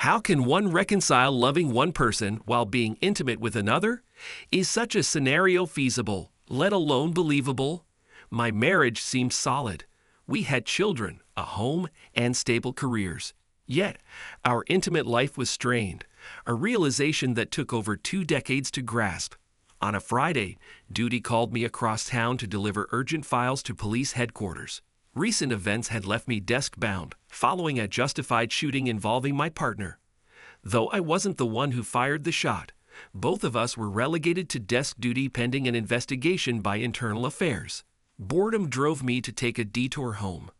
How can one reconcile loving one person while being intimate with another? Is such a scenario feasible, let alone believable? My marriage seemed solid. We had children, a home, and stable careers. Yet, our intimate life was strained, a realization that took over 2 decades to grasp. On a Friday, duty called me across town to deliver urgent files to police headquarters. Recent events had left me desk-bound, following a justified shooting involving my partner. Though I wasn't the one who fired the shot, both of us were relegated to desk duty pending an investigation by Internal Affairs. Boredom drove me to take a detour home.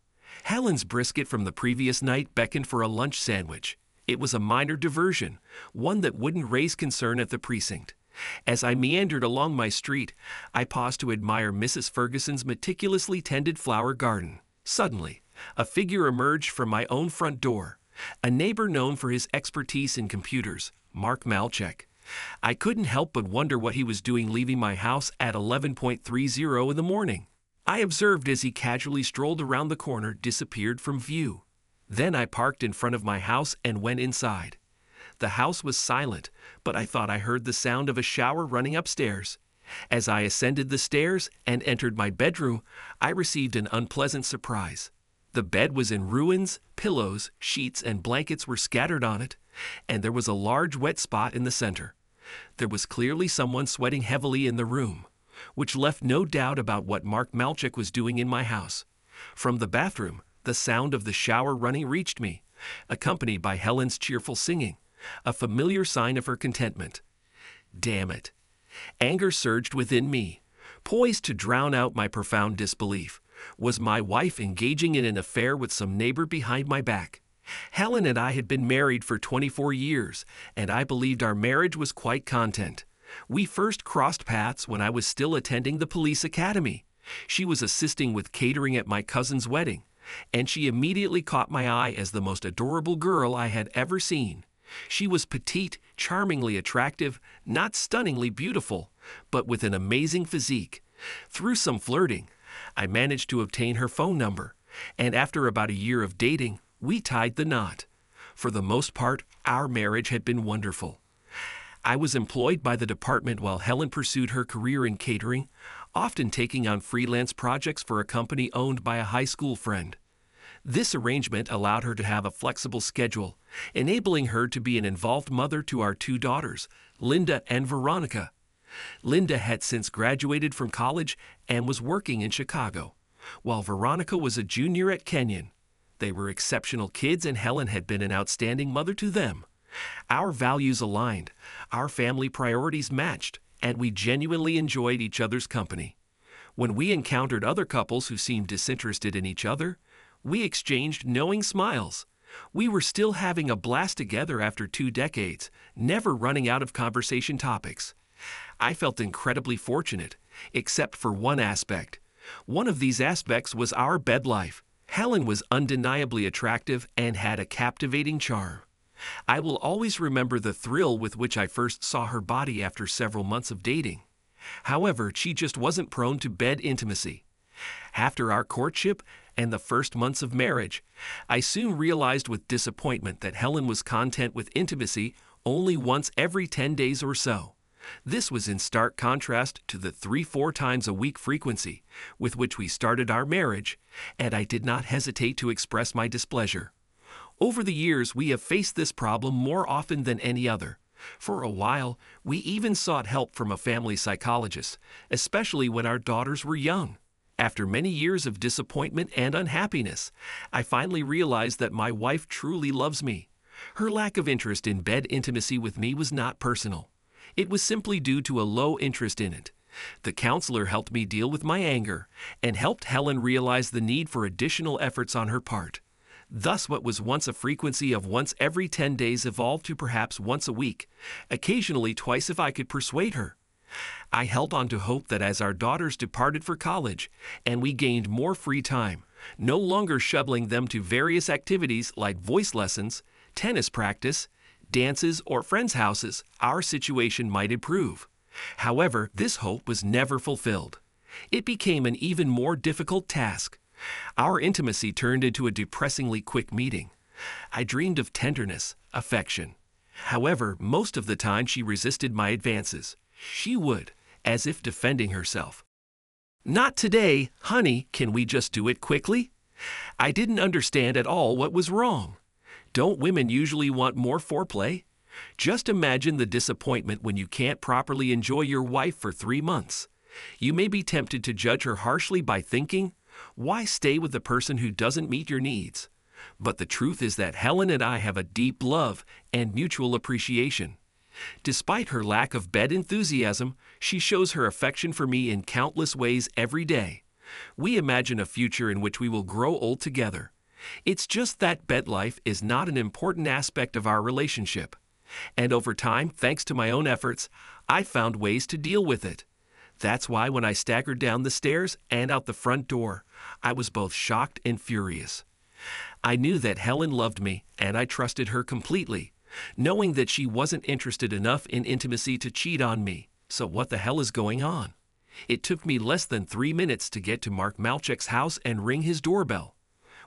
Helen's brisket from the previous night beckoned for a lunch sandwich. It was a minor diversion, one that wouldn't raise concern at the precinct. As I meandered along my street, I paused to admire Mrs. Ferguson's meticulously tended flower garden. Suddenly, a figure emerged from my own front door, a neighbor known for his expertise in computers, Mark Malchek. I couldn't help but wonder what he was doing leaving my house at 11:30 in the morning. I observed as he casually strolled around the corner, disappeared from view. Then I parked in front of my house and went inside. The house was silent, but I thought I heard the sound of a shower running upstairs. As I ascended the stairs and entered my bedroom, I received an unpleasant surprise. The bed was in ruins, pillows, sheets, and blankets were scattered on it, and there was a large wet spot in the center. There was clearly someone sweating heavily in the room, which left no doubt about what Mark Malchek was doing in my house. From the bathroom, the sound of the shower running reached me, accompanied by Helen's cheerful singing, a familiar sign of her contentment. Damn it. Anger surged within me, poised to drown out my profound disbelief. Was my wife engaging in an affair with some neighbor behind my back? Helen and I had been married for 24 years, and I believed our marriage was quite content. We first crossed paths when I was still attending the police academy. She was assisting with catering at my cousin's wedding, and she immediately caught my eye as the most adorable girl I had ever seen. She was petite, charmingly attractive, not stunningly beautiful, but with an amazing physique. Through some flirting, I managed to obtain her phone number, and after about a year of dating, we tied the knot. For the most part, our marriage had been wonderful. I was employed by the department while Helen pursued her career in catering, often taking on freelance projects for a company owned by a high school friend. This arrangement allowed her to have a flexible schedule, enabling her to be an involved mother to our 2 daughters, Linda and Veronica. Linda had since graduated from college and was working in Chicago, while Veronica was a junior at Kenyon. They were exceptional kids, and Helen had been an outstanding mother to them. Our values aligned, our family priorities matched, and we genuinely enjoyed each other's company. When we encountered other couples who seemed disinterested in each other, we exchanged knowing smiles. We were still having a blast together after 2 decades, never running out of conversation topics. I felt incredibly fortunate, except for one aspect. One of these aspects was our bed life. Helen was undeniably attractive and had a captivating charm. I will always remember the thrill with which I first saw her body after several months of dating. However, she just wasn't prone to bed intimacy. After our courtship and the first months of marriage, I soon realized with disappointment that Helen was content with intimacy only once every 10 days or so. This was in stark contrast to the 3-4 times a week frequency with which we started our marriage, and I did not hesitate to express my displeasure. Over the years, we have faced this problem more often than any other. For a while, we even sought help from a family psychologist, especially when our daughters were young. After many years of disappointment and unhappiness, I finally realized that my wife truly loves me. Her lack of interest in bed intimacy with me was not personal. It was simply due to a low interest in it. The counselor helped me deal with my anger and helped Helen realize the need for additional efforts on her part. Thus, what was once a frequency of once every 10 days evolved to perhaps once a week, occasionally twice if I could persuade her. I held on to hope that as our daughters departed for college and we gained more free time, no longer shuttling them to various activities like voice lessons, tennis practice, dances, or friends' houses, our situation might improve. However, this hope was never fulfilled. It became an even more difficult task. Our intimacy turned into a depressingly quick meeting. I dreamed of tenderness, affection. However, most of the time she resisted my advances. She would, as if defending herself. "Not today, honey, can we just do it quickly?" I didn't understand at all what was wrong. Don't women usually want more foreplay? Just imagine the disappointment when you can't properly enjoy your wife for 3 months. You may be tempted to judge her harshly by thinking, why stay with the person who doesn't meet your needs? But the truth is that Helen and I have a deep love and mutual appreciation. Despite her lack of bed enthusiasm, she shows her affection for me in countless ways every day. We imagine a future in which we will grow old together. It's just that bed life is not an important aspect of our relationship. And over time, thanks to my own efforts, I found ways to deal with it. That's why when I staggered down the stairs and out the front door, I was both shocked and furious. I knew that Helen loved me, and I trusted her completely, knowing that she wasn't interested enough in intimacy to cheat on me. So what the hell is going on? It took me less than 3 minutes to get to Mark Malchek's house and ring his doorbell.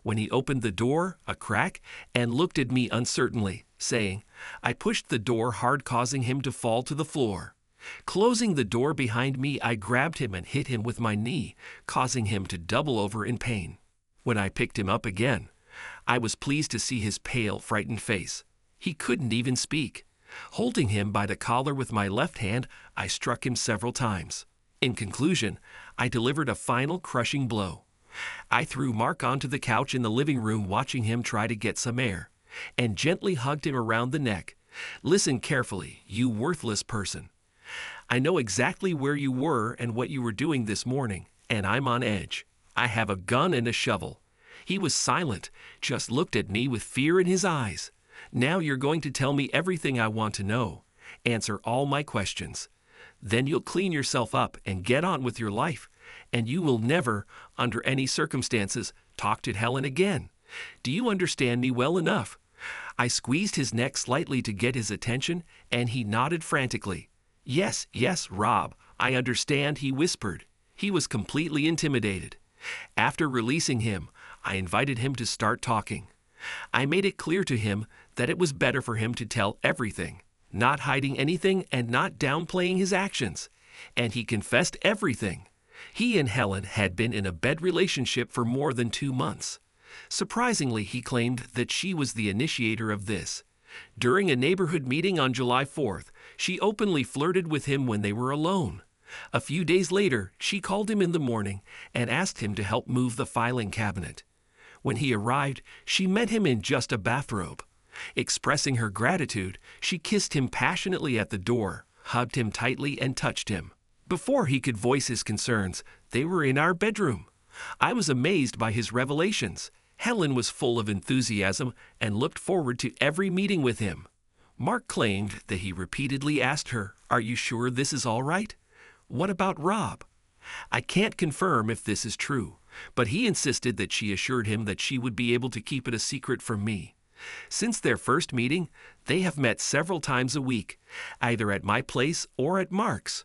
When he opened the door a crack and looked at me uncertainly, saying, I pushed the door hard, causing him to fall to the floor. Closing the door behind me, I grabbed him and hit him with my knee, causing him to double over in pain. When I picked him up again, I was pleased to see his pale, frightened face. He couldn't even speak. Holding him by the collar with my left hand, I struck him several times. In conclusion, I delivered a final crushing blow. I threw Mark onto the couch in the living room, watching him try to get some air, and gently hugged him around the neck. Listen carefully, you worthless person. I know exactly where you were and what you were doing this morning, and I'm on edge. I have a gun and a shovel. He was silent, just looked at me with fear in his eyes. Now you're going to tell me everything I want to know, answer all my questions. Then you'll clean yourself up and get on with your life, and you will never, under any circumstances, talk to Helen again. Do you understand me well enough? I squeezed his neck slightly to get his attention, and he nodded frantically. Yes, yes, Rob, I understand, he whispered. He was completely intimidated. After releasing him, I invited him to start talking. I made it clear to him that it was better for him to tell everything, not hiding anything and not downplaying his actions. And he confessed everything. He and Helen had been in a bed relationship for more than 2 months. Surprisingly, he claimed that she was the initiator of this. During a neighborhood meeting on July 4th, she openly flirted with him when they were alone. A few days later, she called him in the morning and asked him to help move the filing cabinet. When he arrived, she met him in just a bathrobe. Expressing her gratitude, she kissed him passionately at the door, hugged him tightly, and touched him. Before he could voice his concerns, they were in our bedroom. I was amazed by his revelations. Helen was full of enthusiasm and looked forward to every meeting with him. Mark claimed that he repeatedly asked her, "Are you sure this is all right? What about Rob?" I can't confirm if this is true, but he insisted that she assured him that she would be able to keep it a secret from me. Since their first meeting, they have met several times a week, either at my place or at Mark's.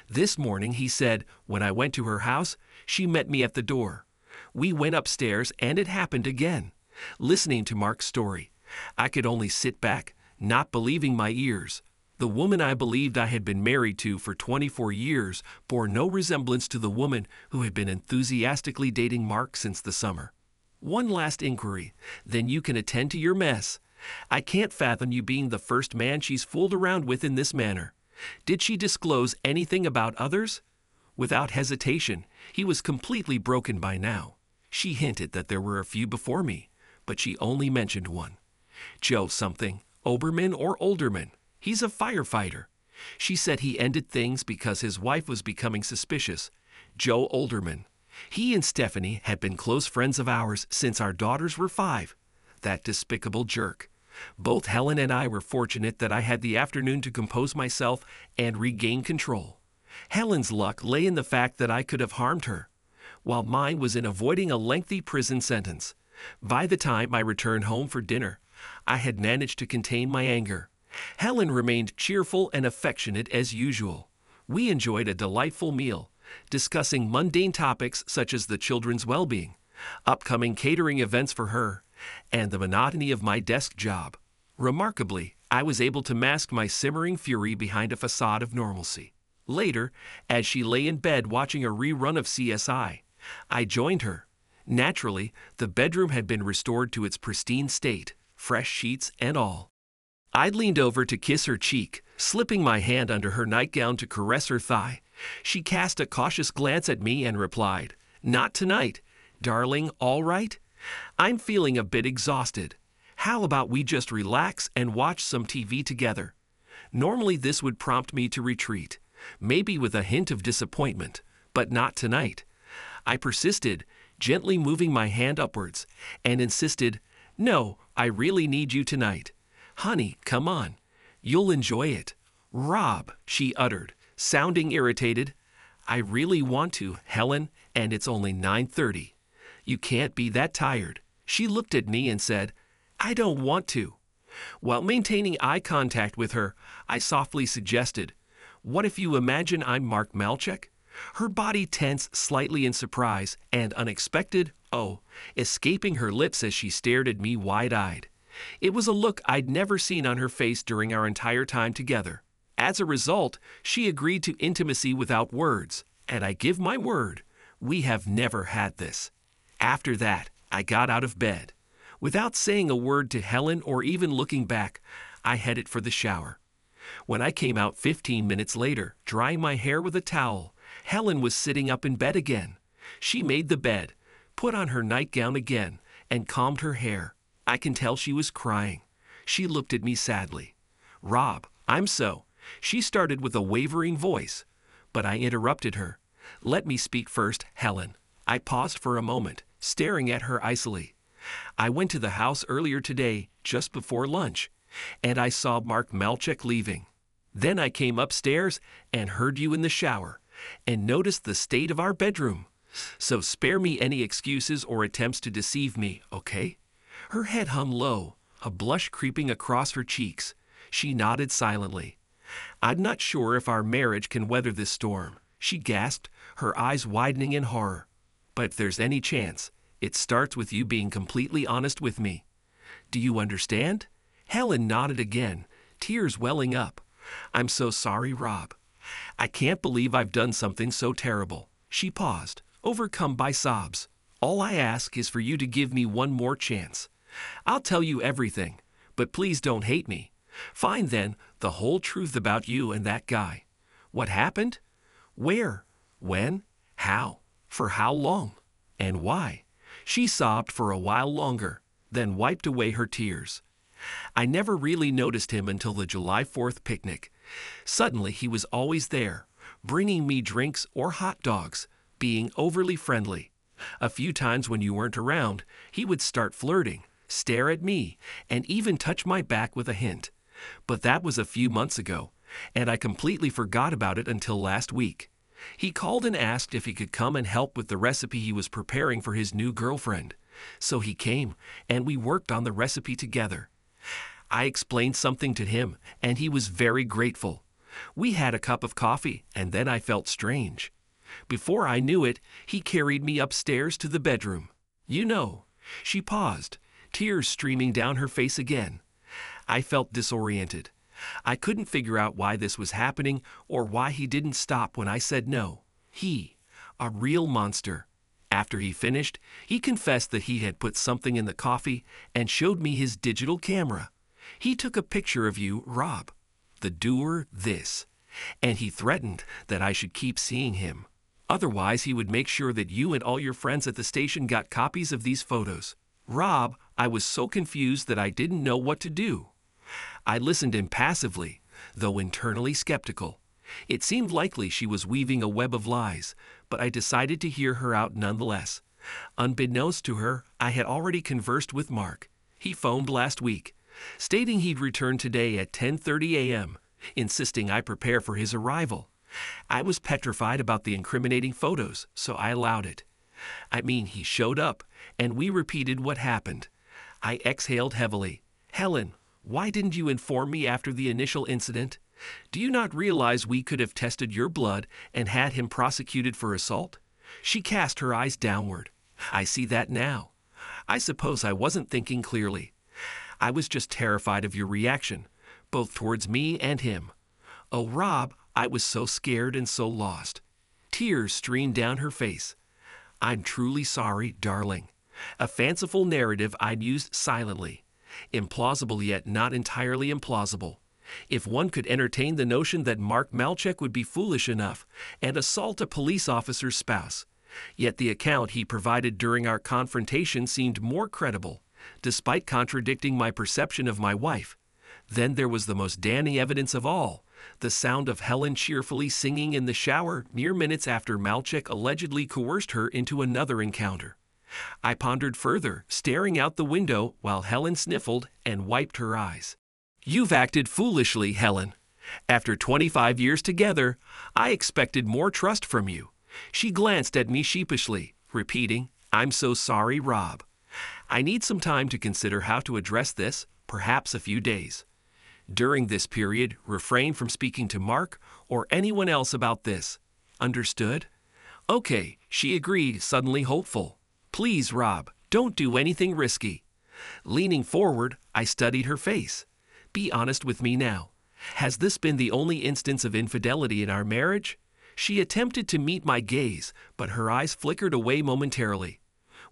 This morning, he said, when I went to her house, she met me at the door. We went upstairs, and it happened again. Listening to Mark's story, I could only sit back, not believing my ears. The woman I believed I had been married to for 24 years bore no resemblance to the woman who had been enthusiastically dating Mark since the summer. One last inquiry, then you can attend to your mess. I can't fathom you being the first man she's fooled around with in this manner. Did she disclose anything about others? Without hesitation, he was completely broken by now. She hinted that there were a few before me, but she only mentioned one. Joe something, Oberman or Olderman. He's a firefighter. She said he ended things because his wife was becoming suspicious. Joe Olderman. He and Stephanie had been close friends of ours since our daughters were 5. That despicable jerk. Both Helen and I were fortunate that I had the afternoon to compose myself and regain control. Helen's luck lay in the fact that I could have harmed her, while mine was in avoiding a lengthy prison sentence. By the time I returned home for dinner, I had managed to contain my anger. Helen remained cheerful and affectionate as usual. We enjoyed a delightful meal, discussing mundane topics such as the children's well-being, upcoming catering events for her, and the monotony of my desk job. Remarkably, I was able to mask my simmering fury behind a facade of normalcy. Later, as she lay in bed watching a rerun of CSI, I joined her. Naturally, the bedroom had been restored to its pristine state, fresh sheets and all. I leaned over to kiss her cheek, slipping my hand under her nightgown to caress her thigh. She cast a cautious glance at me and replied, "Not tonight. Darling, all right? I'm feeling a bit exhausted. How about we just relax and watch some TV together?" Normally this would prompt me to retreat, maybe with a hint of disappointment, but not tonight. I persisted, gently moving my hand upwards, and insisted, "No, I really need you tonight. Honey, come on. You'll enjoy it." "Rob," she uttered, sounding irritated. "I really want to, Helen, and it's only 9:30. You can't be that tired." She looked at me and said, "I don't want to." While maintaining eye contact with her, I softly suggested, "What if you imagine I'm Mark Malchek?" Her body tensed slightly in surprise and unexpected, escaping her lips as she stared at me wide-eyed. It was a look I'd never seen on her face during our entire time together. As a result, she agreed to intimacy without words, and I give my word, we have never had this. After that, I got out of bed. Without saying a word to Helen or even looking back, I headed for the shower. When I came out 15 minutes later, drying my hair with a towel, Helen was sitting up in bed again. She made the bed, put on her nightgown again, and combed her hair. I can tell she was crying. She looked at me sadly. "Rob, I'm so." She started with a wavering voice, but I interrupted her. "Let me speak first, Helen." I paused for a moment, staring at her icily. "I went to the house earlier today, just before lunch, and I saw Mark Malchek leaving. Then I came upstairs and heard you in the shower, and noticed the state of our bedroom. So spare me any excuses or attempts to deceive me, okay?" Her head hung low, a blush creeping across her cheeks. She nodded silently. "I'm not sure if our marriage can weather this storm," she gasped, her eyes widening in horror. "But if there's any chance, it starts with you being completely honest with me. Do you understand?" Helen nodded again, tears welling up. "I'm so sorry, Rob. I can't believe I've done something so terrible." She paused, overcome by sobs. "All I ask is for you to give me one more chance. I'll tell you everything, but please don't hate me. Find then the whole truth about you and that guy. What happened? Where? When? How? For how long? And why?" She sobbed for a while longer, then wiped away her tears. I never really noticed him until the July 4th picnic. Suddenly he was always there, bringing me drinks or hot dogs, being overly friendly. A few times when you weren't around, he would start flirting, stare at me, and even touch my back with a hint. But that was a few months ago, and I completely forgot about it until last week. He called and asked if he could come and help with the recipe he was preparing for his new girlfriend. So he came, and we worked on the recipe together. I explained something to him, and he was very grateful. We had a cup of coffee, and then I felt strange. Before I knew it, he carried me upstairs to the bedroom. You know." She paused, tears streaming down her face again. I felt disoriented. I couldn't figure out why this was happening or why he didn't stop when I said no. He, a real monster. After he finished, he confessed that he had put something in the coffee and showed me his digital camera. He took a picture of you, Rob, the doer this, and he threatened that I should keep seeing him. Otherwise, he would make sure that you and all your friends at the station got copies of these photos. Rob, I was so confused that I didn't know what to do. I listened impassively, though internally skeptical. It seemed likely she was weaving a web of lies, but I decided to hear her out nonetheless. Unbeknownst to her, I had already conversed with Mark. He phoned last week, stating he'd return today at 10:30 a.m., insisting I prepare for his arrival. I was petrified about the incriminating photos, so I allowed it. He showed up, and we repeated what happened. I exhaled heavily. "Helen, why didn't you inform me after the initial incident? Do you not realize we could have tested your blood and had him prosecuted for assault?" She cast her eyes downward. "I see that now. I suppose I wasn't thinking clearly. I was just terrified of your reaction, both towards me and him. Oh, Rob, I was so scared and so lost. Tears streamed down her face. I'm truly sorry, darling. A fanciful narrative I'd used silently. Implausible yet not entirely implausible. If one could entertain the notion that Mark Malchek would be foolish enough and assault a police officer's spouse. Yet the account he provided during our confrontation seemed more credible, despite contradicting my perception of my wife. Then there was the most damning evidence of all, the sound of Helen cheerfully singing in the shower mere minutes after Malchek allegedly coerced her into another encounter. I pondered further, staring out the window while Helen sniffled and wiped her eyes. You've acted foolishly, Helen. After 25 years together, I expected more trust from you. She glanced at me sheepishly, repeating, I'm so sorry, Rob. I need some time to consider how to address this, perhaps a few days. During this period, refrain from speaking to Mark or anyone else about this. Understood? Okay, she agreed, suddenly hopeful. Please, Rob, don't do anything risky. Leaning forward, I studied her face. Be honest with me now. Has this been the only instance of infidelity in our marriage? She attempted to meet my gaze, but her eyes flickered away momentarily.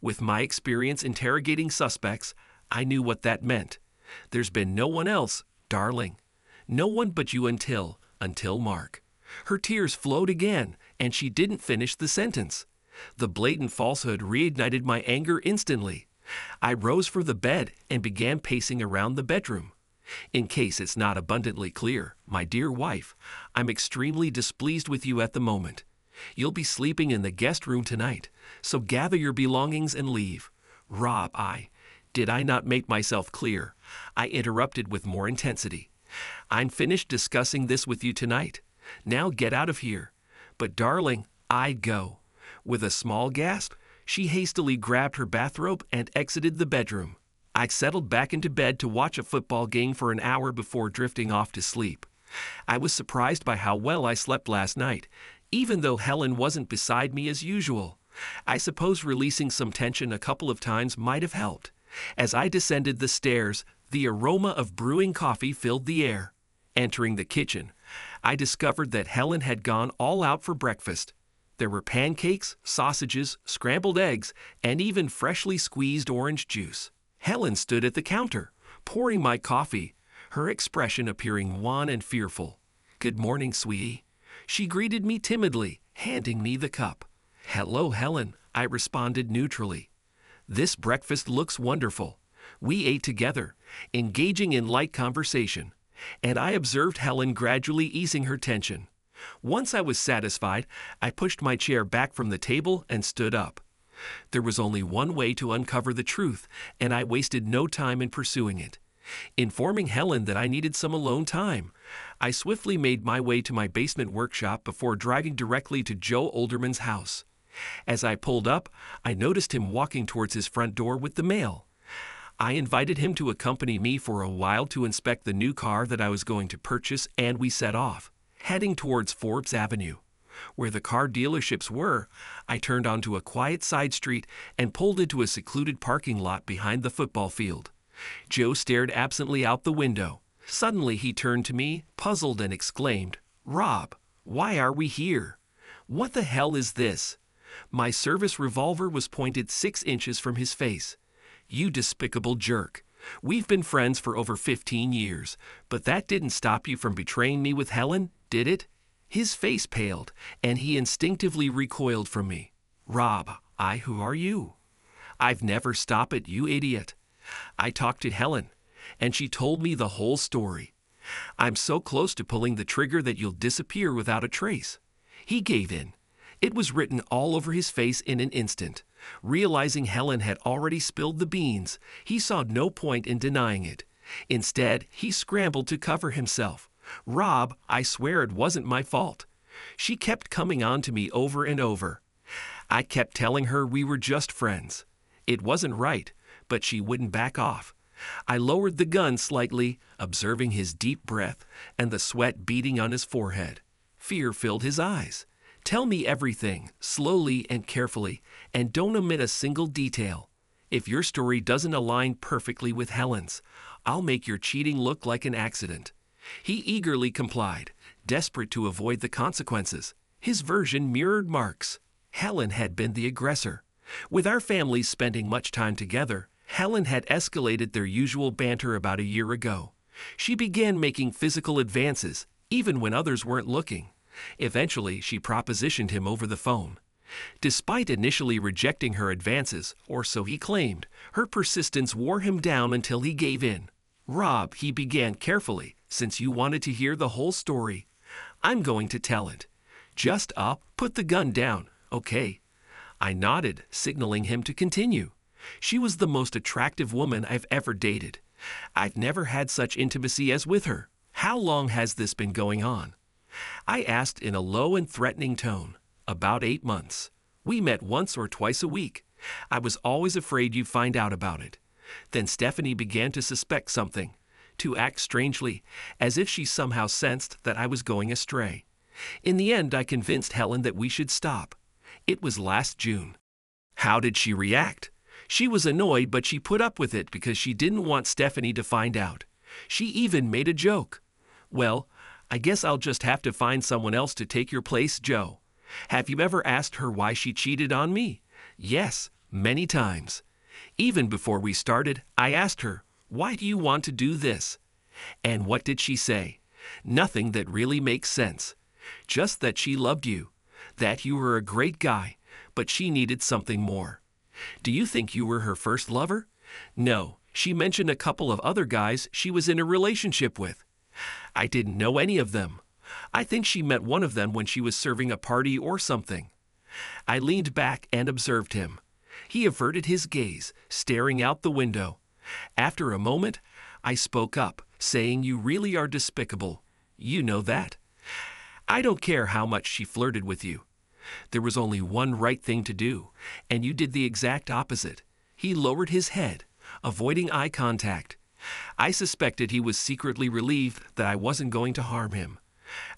With my experience interrogating suspects, I knew what that meant. There's been no one else, darling. No one but you until Mark. Her tears flowed again, and she didn't finish the sentence. The blatant falsehood reignited my anger instantly. I rose from the bed and began pacing around the bedroom. In case it's not abundantly clear, my dear wife, I'm extremely displeased with you at the moment. You'll be sleeping in the guest room tonight, so gather your belongings and leave. Rob, did I not make myself clear? I interrupted with more intensity. I'm finished discussing this with you tonight. Now get out of here. But darling, I go. With a small gasp, she hastily grabbed her bathrobe and exited the bedroom. I settled back into bed to watch a football game for an hour before drifting off to sleep. I was surprised by how well I slept last night, even though Helen wasn't beside me as usual. I suppose releasing some tension a couple of times might have helped. As I descended the stairs, the aroma of brewing coffee filled the air. Entering the kitchen, I discovered that Helen had gone all out for breakfast. There were pancakes, sausages, scrambled eggs, and even freshly squeezed orange juice. Helen stood at the counter, pouring my coffee, her expression appearing wan and fearful. Good morning, sweetie. She greeted me timidly, handing me the cup. Hello, Helen, I responded neutrally. This breakfast looks wonderful. We ate together, engaging in light conversation, and I observed Helen gradually easing her tension. Once I was satisfied, I pushed my chair back from the table and stood up. There was only one way to uncover the truth, and I wasted no time in pursuing it. Informing Helen that I needed some alone time, I swiftly made my way to my basement workshop before driving directly to Joe Olderman's house. As I pulled up, I noticed him walking towards his front door with the mail. I invited him to accompany me for a while to inspect the new car that I was going to purchase, and we set off, heading towards Forbes Avenue. Where the car dealerships were, I turned onto a quiet side street and pulled into a secluded parking lot behind the football field. Joe stared absently out the window. Suddenly he turned to me, puzzled, and exclaimed, Rob, why are we here? What the hell is this? My service revolver was pointed 6 inches from his face. You despicable jerk. We've been friends for over 15 years, but that didn't stop you from betraying me with Helen, did it? His face paled, and he instinctively recoiled from me. Rob, who are you? I've never stopped it, you idiot. I talked to Helen, and she told me the whole story. I'm so close to pulling the trigger that you'll disappear without a trace. He gave in. It was written all over his face in an instant. Realizing Helen had already spilled the beans, he saw no point in denying it. Instead, he scrambled to cover himself. Rob, I swear it wasn't my fault. She kept coming on to me over and over. I kept telling her we were just friends. It wasn't right, but she wouldn't back off. I lowered the gun slightly, observing his deep breath and the sweat beading on his forehead. Fear filled his eyes. Tell me everything, slowly and carefully, and don't omit a single detail. If your story doesn't align perfectly with Helen's, I'll make your cheating look like an accident." He eagerly complied, desperate to avoid the consequences. His version mirrored Mark's. Helen had been the aggressor. With our families spending much time together, Helen had escalated their usual banter about a year ago. She began making physical advances, even when others weren't looking. Eventually, she propositioned him over the phone. Despite initially rejecting her advances, or so he claimed, her persistence wore him down until he gave in. "Rob," he began carefully, "since you wanted to hear the whole story, I'm going to tell it. Just put the gun down, okay?" I nodded, signaling him to continue. She was the most attractive woman I've ever dated. I've never had such intimacy as with her. "How long has this been going on?" I asked in a low and threatening tone. "About 8 months. We met once or twice a week. I was always afraid you'd find out about it." Then Stephanie began to suspect something, to act strangely, as if she somehow sensed that I was going astray. In the end, I convinced Helen that we should stop. It was last June. How did she react? She was annoyed, but she put up with it because she didn't want Stephanie to find out. She even made a joke. "Well, I guess I'll just have to find someone else to take your place, Joe." Have you ever asked her why she cheated on me? Yes, many times. Even before we started, I asked her, "Why do you want to do this?" And what did she say? Nothing that really makes sense. Just that she loved you, that you were a great guy, but she needed something more. Do you think you were her first lover? No, she mentioned a couple of other guys she was in a relationship with. I didn't know any of them. I think she met one of them when she was serving a party or something. I leaned back and observed him. He averted his gaze, staring out the window. After a moment, I spoke up, saying, "You really are despicable. You know that. I don't care how much she flirted with you. There was only one right thing to do, and you did the exact opposite." He lowered his head, avoiding eye contact. I suspected he was secretly relieved that I wasn't going to harm him.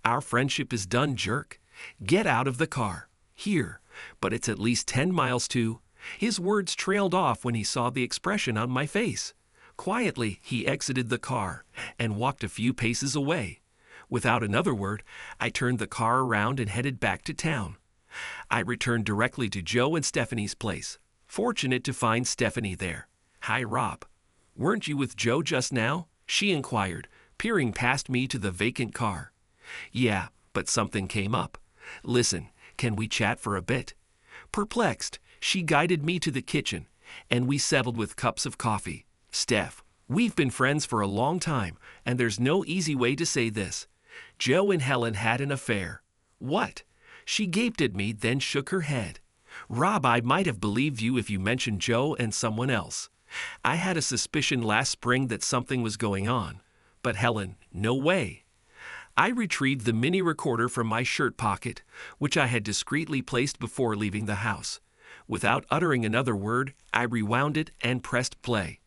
"Our friendship is done, jerk. Get out of the car. Here, but it's at least 10 miles to..." His words trailed off when he saw the expression on my face. Quietly, he exited the car and walked a few paces away. Without another word, I turned the car around and headed back to town. I returned directly to Joe and Stephanie's place, fortunate to find Stephanie there. "Hi, Rob. Weren't you with Joe just now?" she inquired, peering past me to the vacant car. "Yeah, but something came up. Listen, can we chat for a bit?" Perplexed, she guided me to the kitchen, and we settled with cups of coffee. "Steph, we've been friends for a long time, and there's no easy way to say this. Joe and Helen had an affair." "What?" She gaped at me, then shook her head. "Rob, I might have believed you if you mentioned Joe and someone else. I had a suspicion last spring that something was going on. But Helen, no way." I retrieved the mini recorder from my shirt pocket, which I had discreetly placed before leaving the house. Without uttering another word, I rewound it and pressed play.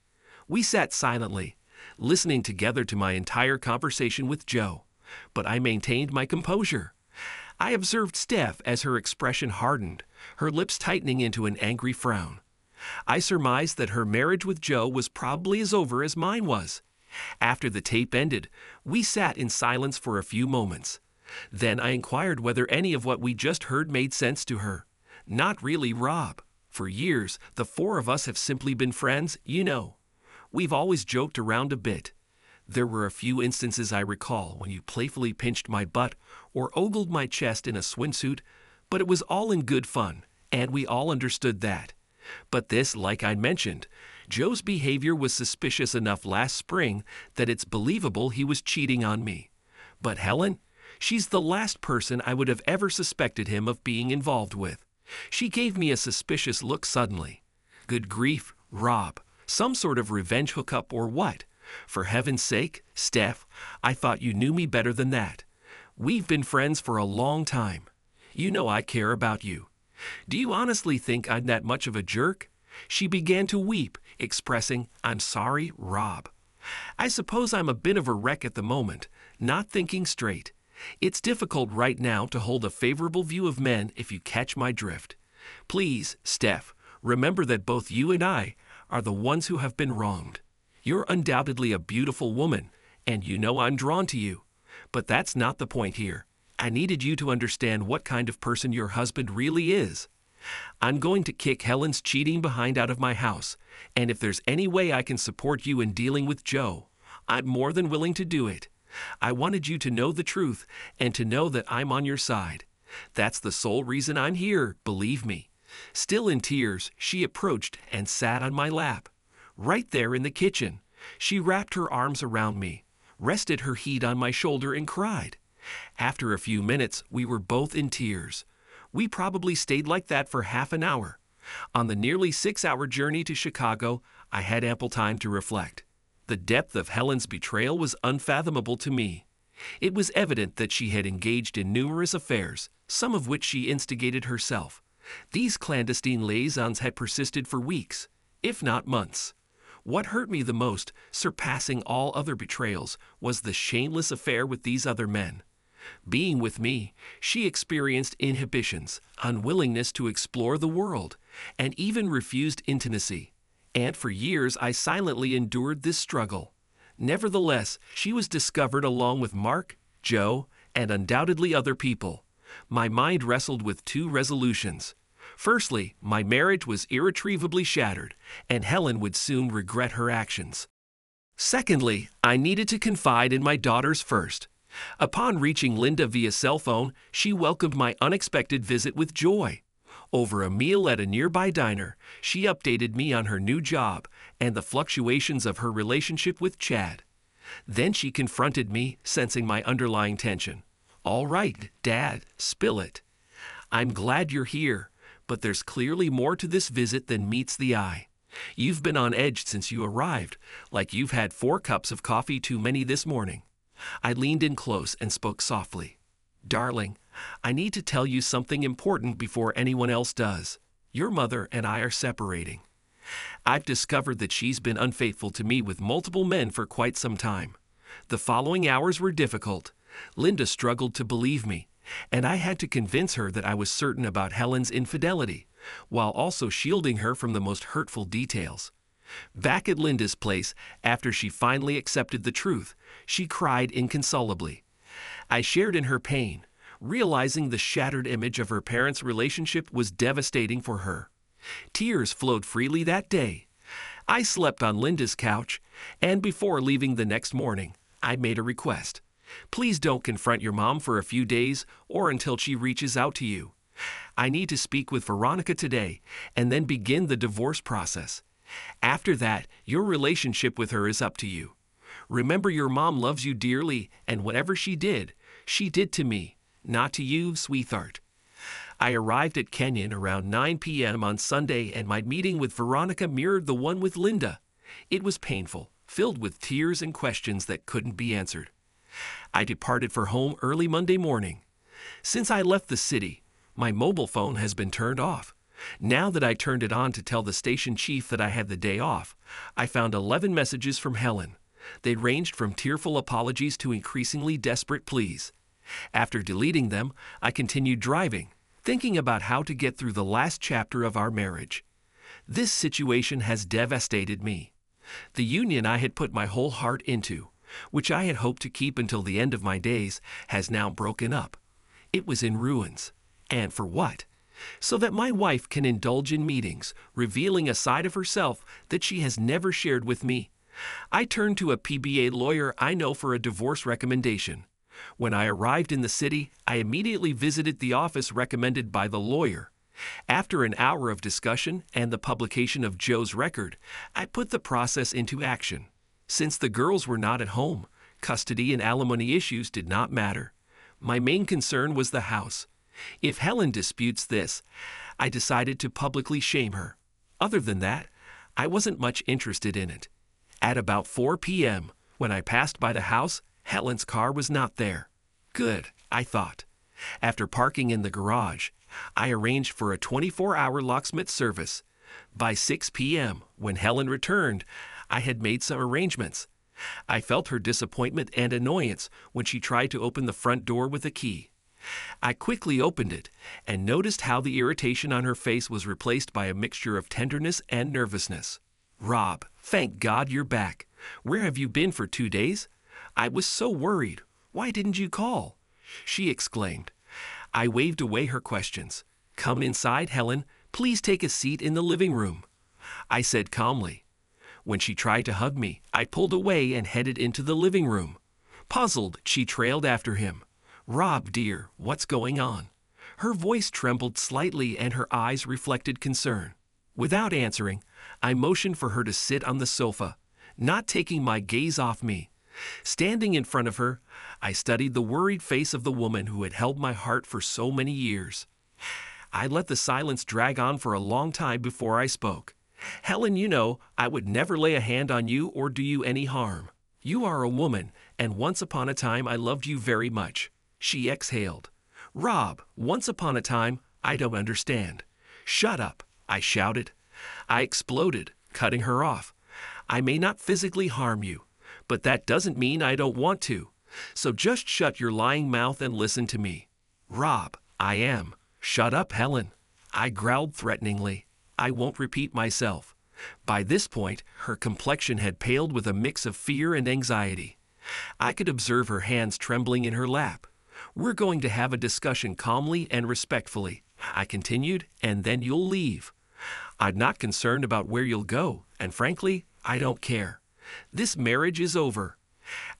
We sat silently, listening together to my entire conversation with Joe, but I maintained my composure. I observed Steph as her expression hardened, her lips tightening into an angry frown. I surmised that her marriage with Joe was probably as over as mine was. After the tape ended, we sat in silence for a few moments. Then I inquired whether any of what we just heard made sense to her. "Not really, Rob. For years, the four of us have simply been friends, you know. We've always joked around a bit. There were a few instances I recall when you playfully pinched my butt or ogled my chest in a swimsuit, but it was all in good fun, and we all understood that. But this, like I mentioned, Joe's behavior was suspicious enough last spring that it's believable he was cheating on me. But Helen, she's the last person I would have ever suspected him of being involved with." She gave me a suspicious look suddenly. "Good grief, Rob. Some sort of revenge hookup or what? For heaven's sake, Steph, I thought you knew me better than that. We've been friends for a long time. You know I care about you. Do you honestly think I'm that much of a jerk?" She began to weep, expressing, "I'm sorry, Rob. I suppose I'm a bit of a wreck at the moment, not thinking straight. It's difficult right now to hold a favorable view of men if you catch my drift. Please, Steph, remember that both you and I are the ones who have been wronged. You're undoubtedly a beautiful woman, and you know I'm drawn to you. But that's not the point here. I needed you to understand what kind of person your husband really is. I'm going to kick Helen's cheating behind out of my house, and if there's any way I can support you in dealing with Joe, I'm more than willing to do it. I wanted you to know the truth and to know that I'm on your side. That's the sole reason I'm here, believe me. Still in tears, she approached and sat on my lap. Right there in the kitchen, she wrapped her arms around me, rested her head on my shoulder and cried. After a few minutes, we were both in tears. We probably stayed like that for half an hour. On the nearly 6-hour journey to Chicago, I had ample time to reflect. The depth of Helen's betrayal was unfathomable to me. It was evident that she had engaged in numerous affairs, some of which she instigated herself. These clandestine liaisons had persisted for weeks, if not months. What hurt me the most, surpassing all other betrayals, was the shameless affair with these other men. Being with me, she experienced inhibitions, unwillingness to explore the world, and even refused intimacy. And for years I silently endured this struggle. Nevertheless, she was discovered along with Mark, Joe, and undoubtedly other people. My mind wrestled with two resolutions. Firstly, my marriage was irretrievably shattered, and Helen would soon regret her actions. Secondly, I needed to confide in my daughters first. Upon reaching Linda via cell phone, she welcomed my unexpected visit with joy. Over a meal at a nearby diner, she updated me on her new job and the fluctuations of her relationship with Chad. Then she confronted me, sensing my underlying tension. "All right, Dad, spill it. I'm glad you're here, but there's clearly more to this visit than meets the eye. You've been on edge since you arrived, like you've had 4 cups of coffee too many this morning." I leaned in close and spoke softly. "Darling, I need to tell you something important before anyone else does. Your mother and I are separating. I've discovered that she's been unfaithful to me with multiple men for quite some time. The following hours were difficult. Linda struggled to believe me, and I had to convince her that I was certain about Helen's infidelity, while also shielding her from the most hurtful details. Back at Linda's place, after she finally accepted the truth, she cried inconsolably. I shared in her pain, realizing the shattered image of her parents' relationship was devastating for her. Tears flowed freely that day. I slept on Linda's couch, and before leaving the next morning, I made a request. Please don't confront your mom for a few days or until she reaches out to you. I need to speak with Veronica today and then begin the divorce process. After that, your relationship with her is up to you. Remember, your mom loves you dearly, and whatever she did to me, not to you, sweetheart." I arrived at Kenyon around 9 p.m. on Sunday, and my meeting with Veronica mirrored the one with Linda. It was painful, filled with tears and questions that couldn't be answered. I departed for home early Monday morning. Since I left the city, my mobile phone has been turned off. Now that I turned it on to tell the station chief that I had the day off, I found 11 messages from Helen. They ranged from tearful apologies to increasingly desperate pleas. After deleting them, I continued driving, thinking about how to get through the last chapter of our marriage. This situation has devastated me. The union I had put my whole heart into, which I had hoped to keep until the end of my days, has now broken up. It was in ruins. And for what? So that my wife can indulge in meetings, revealing a side of herself that she has never shared with me. I turned to a PBA lawyer I know for a divorce recommendation. When I arrived in the city, I immediately visited the office recommended by the lawyer. After an hour of discussion and the publication of Joe's record, I put the process into action. Since the girls were not at home, custody and alimony issues did not matter. My main concern was the house. If Helen disputes this, I decided to publicly shame her. Other than that, I wasn't much interested in it. At about 4 p.m., when I passed by the house, Helen's car was not there. Good, I thought. After parking in the garage, I arranged for a 24-hour locksmith service. By 6 p.m., when Helen returned, I had made some arrangements. I felt her disappointment and annoyance when she tried to open the front door with a key. I quickly opened it and noticed how the irritation on her face was replaced by a mixture of tenderness and nervousness. Rob, thank God you're back. Where have you been for 2 days? I was so worried. Why didn't you call? She exclaimed. I waved away her questions. Come inside, Helen. Please take a seat in the living room, I said calmly. When she tried to hug me, I pulled away and headed into the living room. Puzzled, she trailed after him. Rob, dear, what's going on? Her voice trembled slightly and her eyes reflected concern. Without answering, I motioned for her to sit on the sofa, not taking my gaze off me. Standing in front of her, I studied the worried face of the woman who had held my heart for so many years. I let the silence drag on for a long time before I spoke. Helen, you know, I would never lay a hand on you or do you any harm. You are a woman, and once upon a time I loved you very much. She exhaled. Rob, once upon a time, I don't understand. Shut up, I shouted. I exploded, cutting her off. I may not physically harm you, but that doesn't mean I don't want to. So just shut your lying mouth and listen to me. Rob, I am. Shut up, Helen. I growled threateningly. I won't repeat myself. By this point, her complexion had paled with a mix of fear and anxiety. I could observe her hands trembling in her lap. We're going to have a discussion calmly and respectfully, I continued, and then you'll leave. I'm not concerned about where you'll go, and frankly, I don't care. This marriage is over.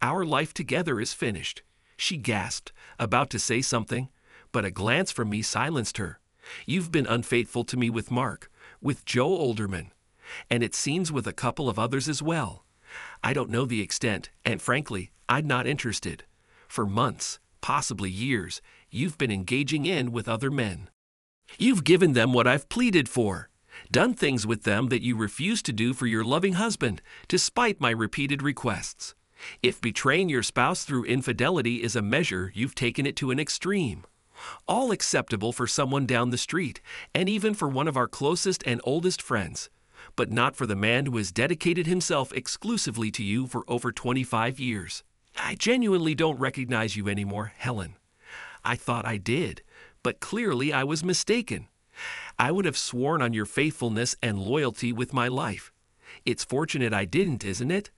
Our life together is finished. She gasped, about to say something, but a glance from me silenced her. You've been unfaithful to me with Mark, with Joe Olderman, and it seems with a couple of others as well. I don't know the extent, and frankly, I'm not interested. For months, possibly years, you've been engaging in with other men. You've given them what I've pleaded for, done things with them that you refuse to do for your loving husband, despite my repeated requests. If betraying your spouse through infidelity is a measure, you've taken it to an extreme. All acceptable for someone down the street, and even for one of our closest and oldest friends, but not for the man who has dedicated himself exclusively to you for over 25 years. I genuinely don't recognize you anymore, Helen. I thought I did, but clearly I was mistaken. I would have sworn on your faithfulness and loyalty with my life. It's fortunate I didn't, isn't it?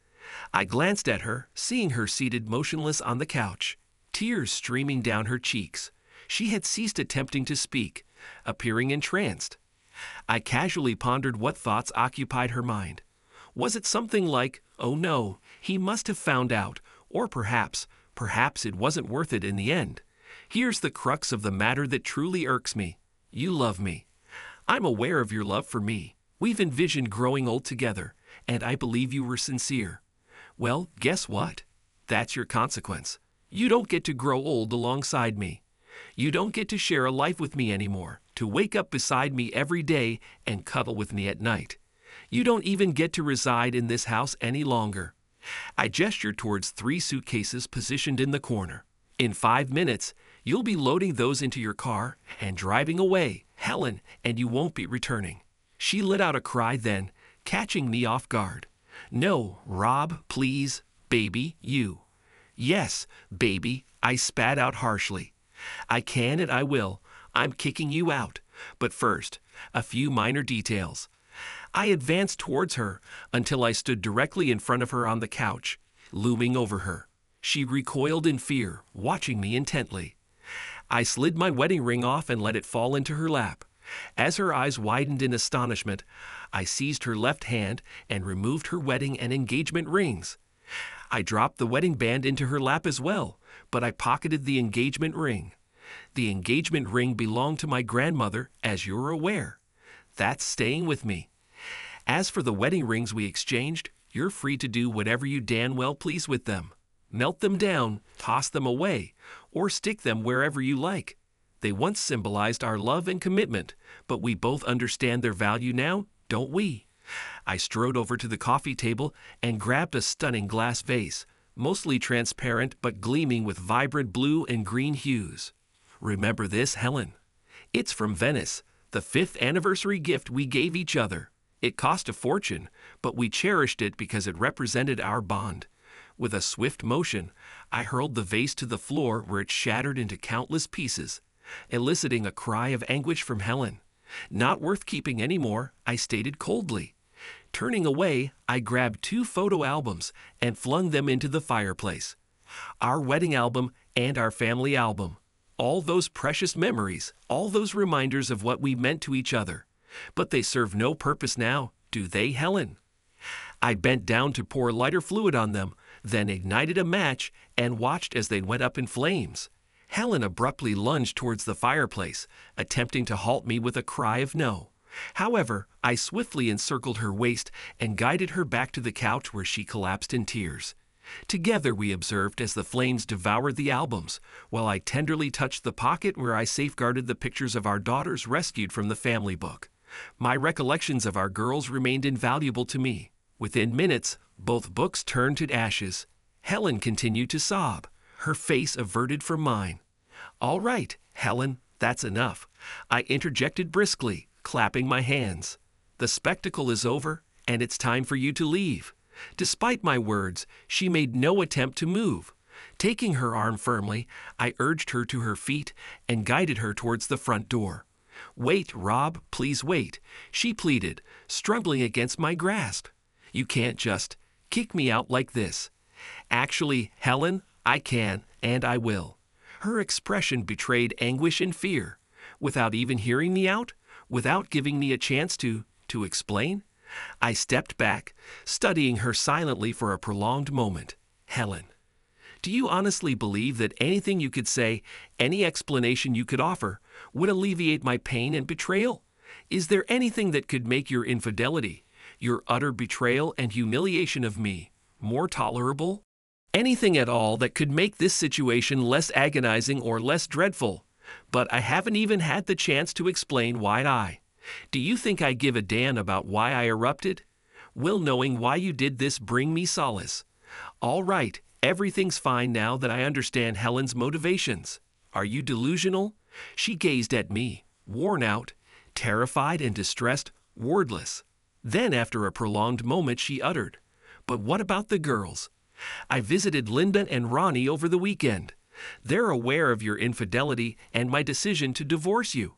I glanced at her, seeing her seated motionless on the couch, tears streaming down her cheeks. She had ceased attempting to speak, appearing entranced. I casually pondered what thoughts occupied her mind. Was it something like, oh no, he must have found out, or perhaps it wasn't worth it in the end. Here's the crux of the matter that truly irks me. You love me. I'm aware of your love for me. We've envisioned growing old together, and I believe you were sincere. Well, guess what? That's your consequence. You don't get to grow old alongside me. You don't get to share a life with me anymore, to wake up beside me every day and cuddle with me at night. You don't even get to reside in this house any longer. I gestured towards 3 suitcases positioned in the corner. In 5 minutes, you'll be loading those into your car and driving away, Helen, and you won't be returning. She let out a cry then, catching me off guard. No, Rob, please, baby, you. Yes, baby, I spat out harshly. I can and I will. I'm kicking you out. But first, a few minor details. I advanced towards her until I stood directly in front of her on the couch, looming over her. She recoiled in fear, watching me intently. I slid my wedding ring off and let it fall into her lap. As her eyes widened in astonishment, I seized her left hand and removed her wedding and engagement rings. I dropped the wedding band into her lap as well, but I pocketed the engagement ring. The engagement ring belonged to my grandmother, as you're aware. That's staying with me. As for the wedding rings we exchanged, you're free to do whatever you damn well please with them. Melt them down, toss them away, or stick them wherever you like. They once symbolized our love and commitment, but we both understand their value now, don't we? I strode over to the coffee table and grabbed a stunning glass vase, mostly transparent but gleaming with vibrant blue and green hues. Remember this, Helen? It's from Venice, the 5th anniversary gift we gave each other. It cost a fortune, but we cherished it because it represented our bond. With a swift motion, I hurled the vase to the floor where it shattered into countless pieces, eliciting a cry of anguish from Helen. Not worth keeping anymore, I stated coldly. Turning away, I grabbed 2 photo albums and flung them into the fireplace. Our wedding album and our family album. All those precious memories, all those reminders of what we meant to each other. But they serve no purpose now, do they, Helen? I bent down to pour lighter fluid on them, then ignited a match and watched as they went up in flames. Helen abruptly lunged towards the fireplace, attempting to halt me with a cry of no. However, I swiftly encircled her waist and guided her back to the couch where she collapsed in tears. Together we observed as the flames devoured the albums, while I tenderly touched the pocket where I safeguarded the pictures of our daughters rescued from the family book. My recollections of our girls remained invaluable to me. Within minutes, both books turned to ashes. Helen continued to sob, her face averted from mine. "All right, Helen, that's enough," I interjected briskly, clapping my hands. "The spectacle is over, and it's time for you to leave." Despite my words, she made no attempt to move. Taking her arm firmly, I urged her to her feet and guided her towards the front door. "Wait, Rob, please wait," she pleaded, struggling against my grasp. "You can't just kick me out like this." "Actually, Helen, I can, and I will." Her expression betrayed anguish and fear. Without even hearing me out, without giving me a chance to explain, I stepped back, studying her silently for a prolonged moment. "Helen, do you honestly believe that anything you could say, any explanation you could offer, would alleviate my pain and betrayal? Is there anything that could make your infidelity, your utter betrayal and humiliation of me, more tolerable? Anything at all that could make this situation less agonizing or less dreadful? But I haven't even had the chance to explain why. Do you think I give a damn about why I erupted? Will knowing why you did this bring me solace? All right, everything's fine now that I understand Helen's motivations. Are you delusional?" She gazed at me, worn out, terrified and distressed, wordless. Then, after a prolonged moment, she uttered, "But what about the girls? I visited Linda and Ronnie over the weekend. They're aware of your infidelity and my decision to divorce you."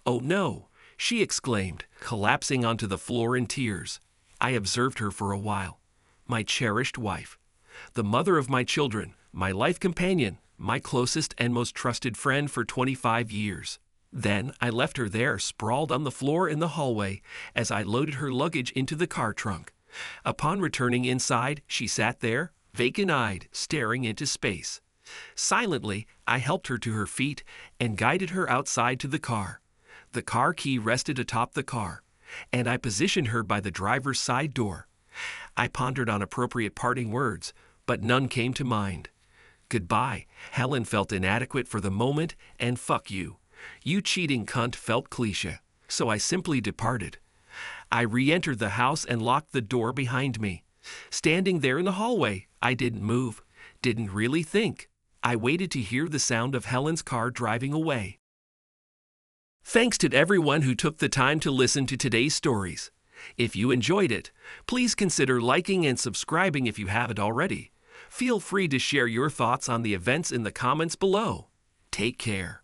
"Oh no," she exclaimed, collapsing onto the floor in tears. I observed her for a while. My cherished wife, the mother of my children, my life companion, my closest and most trusted friend for 25 years. Then I left her there, sprawled on the floor in the hallway, as I loaded her luggage into the car trunk. Upon returning inside, she sat there, vacant-eyed, staring into space. Silently, I helped her to her feet and guided her outside to the car. The car key rested atop the car, and I positioned her by the driver's side door. I pondered on appropriate parting words, but none came to mind. Goodbye, Helen felt inadequate for the moment, and fuck you. You cheating cunt felt cliché, so I simply departed. I re-entered the house and locked the door behind me. Standing there in the hallway, I didn't move, didn't really think. I waited to hear the sound of Helen's car driving away. Thanks to everyone who took the time to listen to today's stories. If you enjoyed it, please consider liking and subscribing if you haven't already. Feel free to share your thoughts on the events in the comments below. Take care.